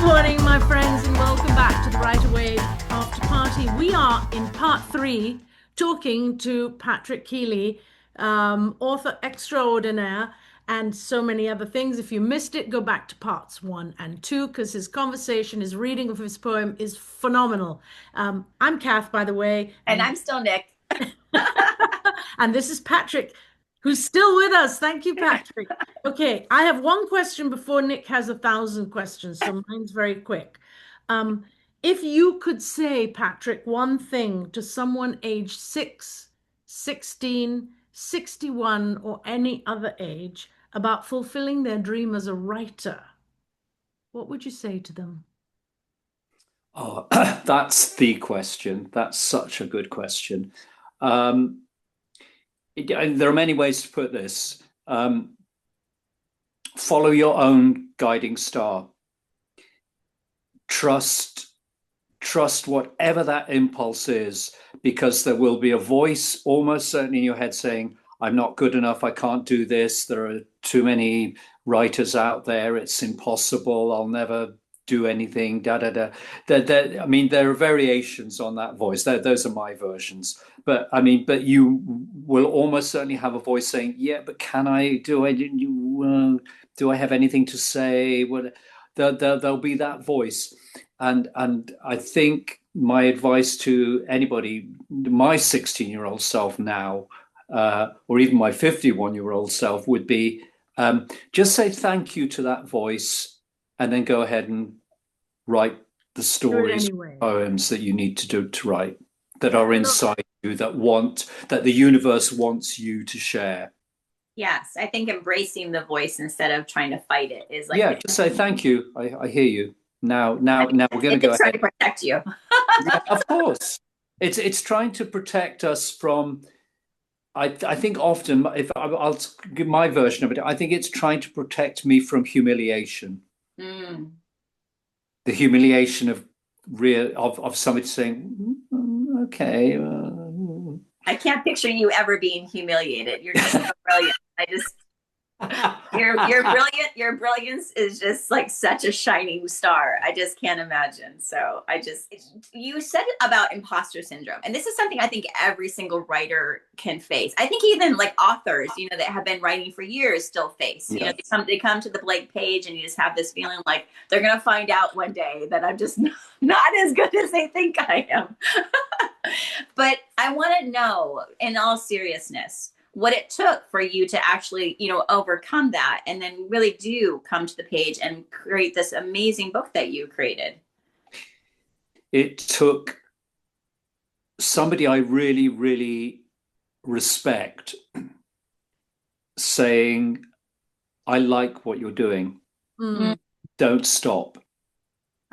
Morning, my friends, and welcome back to the Right Away After Party. We are in part three talking to Patrick Kealey, author extraordinaire, and so many other things. If you missed it, go back to parts one and two because his conversation, his reading of his poem is phenomenal. I'm Kath, by the way, And I'm still Nick. and this is Patrick, who's still with us. Thank you, Patrick. Okay, I have one question before Nick has 1,000 questions, so mine's very quick. Um, if you could say, Patrick, one thing to someone age 6, 16, 61, or any other age about fulfilling their dream as a writer, what would you say to them? Oh, that's the question. That's such a good question. Um, there are many ways to put this. Follow your own guiding star. Trust whatever that impulse is, because there will be a voice almost certainly in your head saying, I'm not good enough, I can't do this, there are too many writers out there, it's impossible, I'll never do anything, da da da. I mean, there are variations on that voice. Those are my versions. But I mean, but you will almost certainly have a voice saying, "Yeah, but can I? Do I have anything to say?" What? There'll be that voice, and I think my advice to anybody, my 16-year-old self now, or even my 51-year-old self, would be just say thank you to that voice, and then go ahead and write the Do it stories, anyway. poems that you need to do to write, that are No, inside you, that the universe wants you to share. Yes, I think embracing the voice instead of trying to fight it is like Yeah, just say thank you. I hear you. Now we're going to go it's trying ahead. to protect you. Yeah, of course. It's trying to protect us from. I think often, if I'll give my version of it, I think it's trying to protect me from humiliation. Mm. The humiliation of somebody saying, okay. I can't picture you ever being humiliated. You're just so brilliant. I just you're brilliant. Your brilliance is just like such a shining star. I just can't imagine. So you said about imposter syndrome, and this is something I think every single writer can face. I think even like authors, that have been writing for years still face. Yeah. They come to the blank page, and you just have this feeling like they're gonna find out one day that I'm just not as good as they think I am. But I want to know, in all seriousness, what it took for you to actually, overcome that and then really do come to the page and create this amazing book that you created. It took somebody I really, really respect saying, I like what you're doing. mm, Don't stop.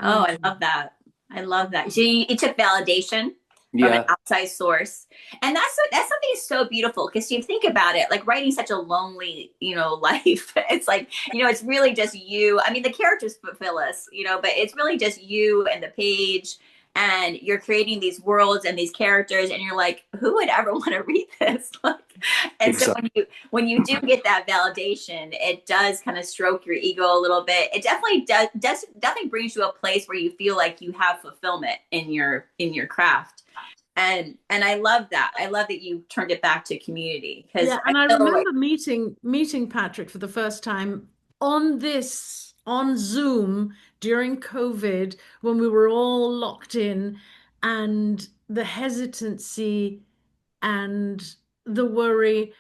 Oh, I mm. love that. I love that. So it took validation from an Yeah, outside source, and that's something so beautiful because you think about it, like writing such a lonely, life. It's like it's really just you. I mean, the characters fulfill us, but it's really just you and the page, and you're creating these worlds and these characters, and you're like, who would ever want to read this? Like, and so exactly. when you do get that validation, it does kind of stroke your ego a little bit. It definitely does definitely brings you a place where you feel like you have fulfillment in your craft. And I love that. I love that you turned it back to community because Yeah, I and I feel like remember meeting Patrick for the first time on Zoom during COVID when we were all locked in, and the hesitancy and the worry,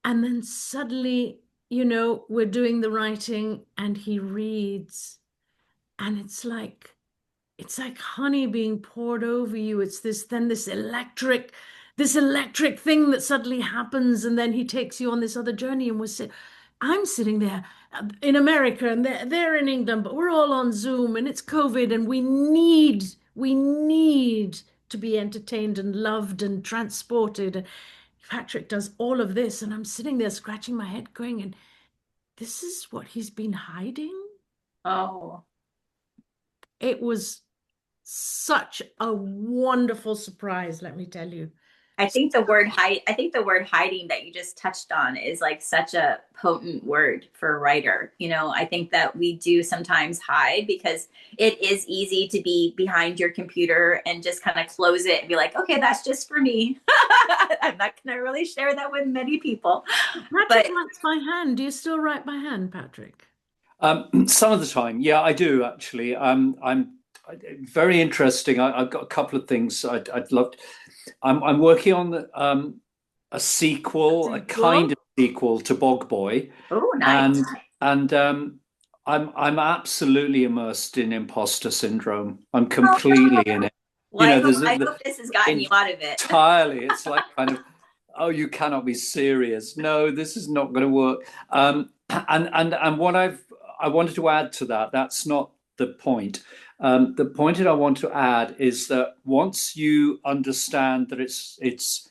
and then suddenly, we're doing the writing and he reads, and it's like honey being poured over you. It's this electric thing that suddenly happens, and then he takes you on this other journey, and I'm sitting there in America, and they're in England, but we're all on Zoom, and it's COVID, and we need to be entertained and loved and transported. Patrick does all of this, and I'm sitting there scratching my head, going, and this is what he's been hiding. oh, It was such a wonderful surprise, let me tell you. I think the word hide. I think the word hiding that you just touched on is like such a potent word for a writer. You know, I think that we do sometimes hide because it is easy to be behind your computer and just kind of close it and be like, okay, that's just for me. I'm not going to really share that with many people. Patrick But writes by hand. Do you still write by hand, Patrick? Some of the time, yeah, I do actually. I'm very interesting. I've got a couple of things I'd love. I'm working on a sequel, a kind Sequel? of sequel to Bog Boy, oh, nice. and and I'm absolutely immersed in imposter syndrome. I'm Oh, completely in it. well, You know, I hope this has gotten you out of it. entirely. It's like kind of, oh, you cannot be serious. No, this is not going to work. And what I wanted to add to that, that's not the point. The point that I want to add is that once you understand that it's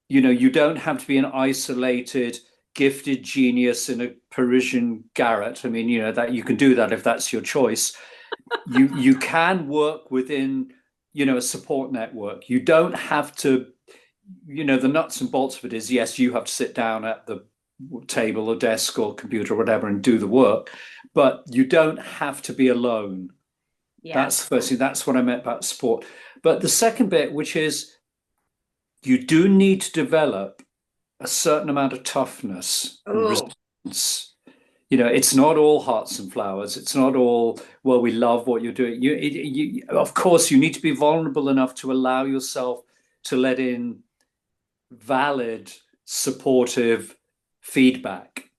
you don't have to be an isolated, gifted genius in a Parisian garret. I mean, that you can do that if that's your choice. You can work within, a support network. You don't have to, the nuts and bolts of it is, yes, you have to sit down at the table or desk or computer or whatever and do the work, but you don't have to be alone. Yeah. That's the first thing. That's what I meant about support. But the second bit, which is you do need to develop a certain amount of toughness and Oh, resilience. It's not all hearts and flowers. It's not all, well, we love what you're doing. Of course, you need to be vulnerable enough to allow yourself to let in valid, supportive feedback.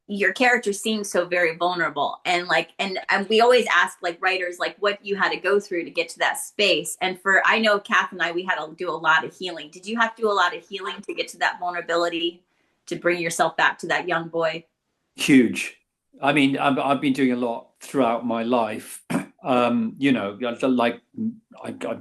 your character seems so very vulnerable and like and we always ask like writers like what you had to go through to get to that space. And for I know Kath and I, we had to do a lot of healing. Did you have to do a lot of healing to get to that vulnerability, to bring yourself back to that young boy? Huge. I mean, I've been doing a lot throughout my life. Like I'm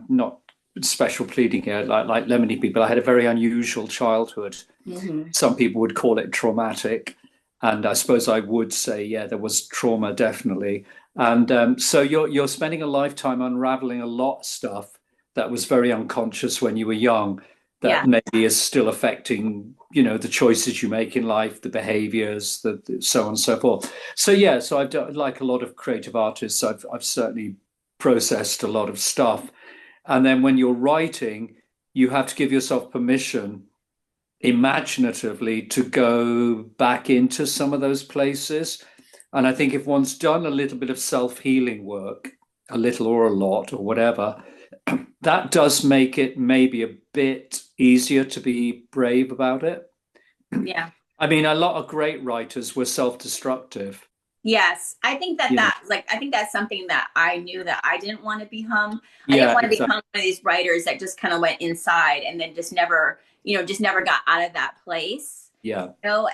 not special pleading here, like many people. I had a very unusual childhood. Mm-hmm. Some people would call it traumatic, and I suppose I would say, yeah, there was trauma definitely. And so you're spending a lifetime unraveling a lot of stuff that was very unconscious when you were young, Yeah. that maybe is still affecting, the choices you make in life, the behaviors, the so on and so forth. So yeah, so I've done, like a lot of creative artists, I've certainly processed a lot of stuff. And then when you're writing, you have to give yourself permission imaginatively to go back into some of those places. And I think if one's done a little bit of self-healing work, a little or a lot or whatever, that does make it maybe a bit easier to be brave about it. Yeah. I mean, a lot of great writers were self-destructive. Yes, I think that You know, I think that's something that I knew that I didn't want to become. I didn't yeah, want to become exactly. one of these writers that just kind of went inside and then just never, just never got out of that place. Yeah,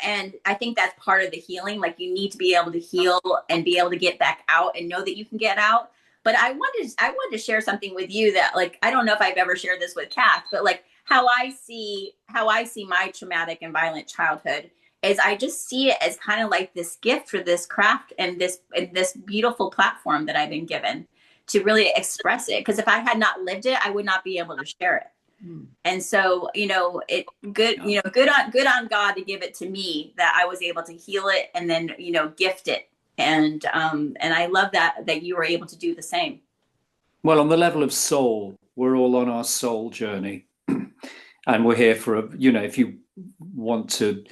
And I think that's part of the healing. Like you need to be able to heal and be able to get back out and know that you can get out. But I wanted to share something with you that like I don't know if I've ever shared this with Kath, but like how I see my traumatic and violent childhood is I just see it as kind of like this gift for this craft and this beautiful platform that I've been given to really express it. Because if I had not lived it, I would not be able to share it. And so, it good, yeah. good on God to give it to me that I was able to heal it and then, gift it. And I love that you were able to do the same. Well, on the level of soul, we're all on our soul journey. And we're here for if you want to,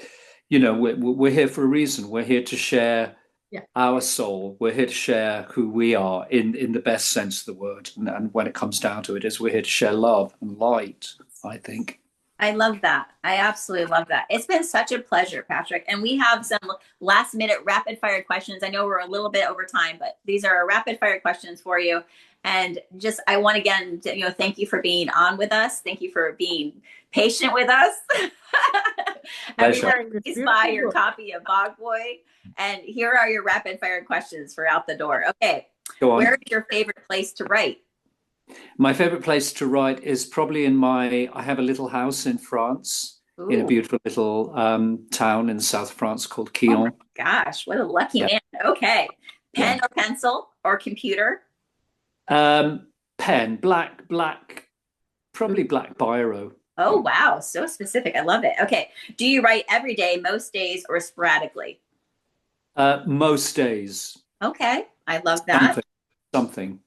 we're here for a reason. We're here to share our soul. We're here to share who we are in the best sense of the word. And when it comes down to it, is we're here to share love and light, I think. I love that. I absolutely love that. It's been such a pleasure, Patrick. And we have some last minute rapid fire questions. I know we're a little bit over time, but these are rapid fire questions for you. And just, I want again, thank you for being on with us. Thank you for being patient with us. Pleasure. Everyone, please buy your copy of Bog Boy. And here are your rapid fire questions for out the door. Okay. Go on. Where is your favorite place to write? My favorite place to write is probably I have a little house in France, Ooh. in a beautiful little town in the south of France called Oh my Kealey. gosh, what a lucky man. Okay. Pen or pencil or computer? Pen, black, probably black biro. Oh, wow. So specific. I love it. Okay. Do you write every day, most days, or sporadically? Most days, Okay. I love that. something, something.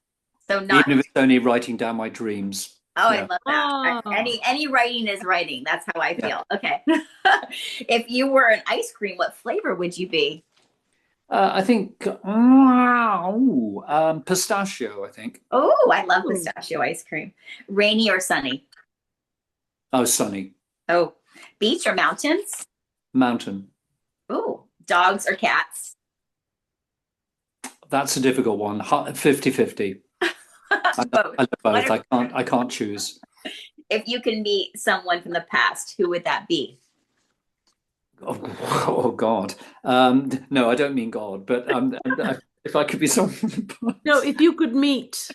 So Even not, if it's only writing down my dreams. oh, I Yeah. love that. Oh. Any writing is writing. That's how I Yeah. feel. Okay. If you were an ice cream, what flavor would you be? I think pistachio, I think. Oh, I love Ooh. pistachio ice cream. Rainy or sunny? Oh, sunny. Oh, beach or mountains? Mountain. Oh, dogs or cats? That's a difficult one. 50-50. I Both. love both. What I can't choose. if you can meet someone from the past, who would that be? Oh, oh God. No, I don't mean God, but if I could be someone from the No, past. if you could meet.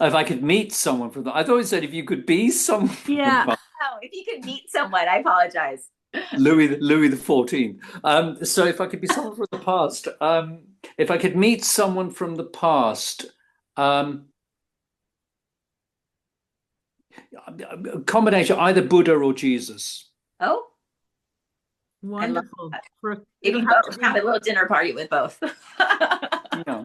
If I could meet someone from the, I thought you said if you could be someone from the Yeah. past. Oh, if you could meet someone, I apologize. Louis the 14th. So if I could be someone from the past, if I could meet someone from the past, a combination either Buddha or Jesus. Oh, Wonderful. that. For, If it'll you have both to have be. a little dinner party with both. Yeah.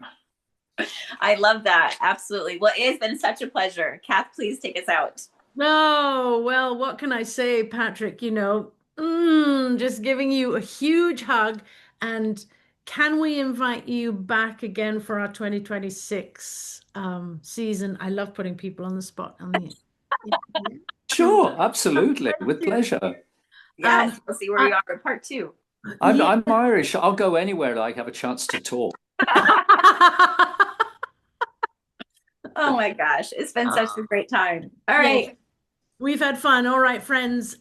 I love that. Absolutely. Well, it has been such a pleasure. Kath, please take us out. No, well, what can I say, Patrick? Just giving you a huge hug. And can we invite you back again for our 2026 season? I love putting people on the spot on the. Sure, absolutely, with pleasure. Yes, we'll see where we are in part two. Yeah. I'm Irish. I'll go anywhere that I have a chance to talk. Oh my gosh, it's been such a great time. All right. We've had fun. All right, friends.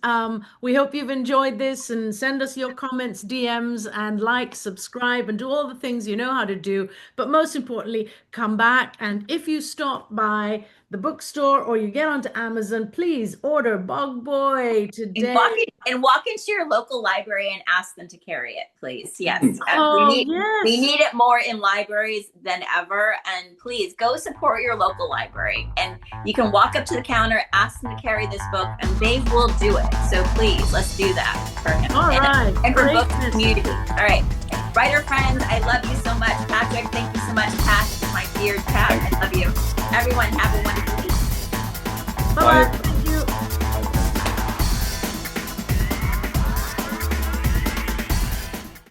We hope you've enjoyed this and send us your comments, DMs, and like, subscribe, and do all the things you know how to do. But most importantly, come back. And if you stop by the bookstore or you get onto Amazon, please order Bog Boy today. And walk into your local library and ask them to carry it, please. Yes. Oh, we yes. need it more in libraries than ever. And please go support your local library. And you can walk up to the counter, ask them to carry this book, and they will do it. So please, let's do that for him. All right. And for Great both message. community. All right. Writer friends, I love you so much. Patrick, thank you so much. Pat, my dear Pat, I love you. Everyone, have a wonderful week. Bye-bye. Bye.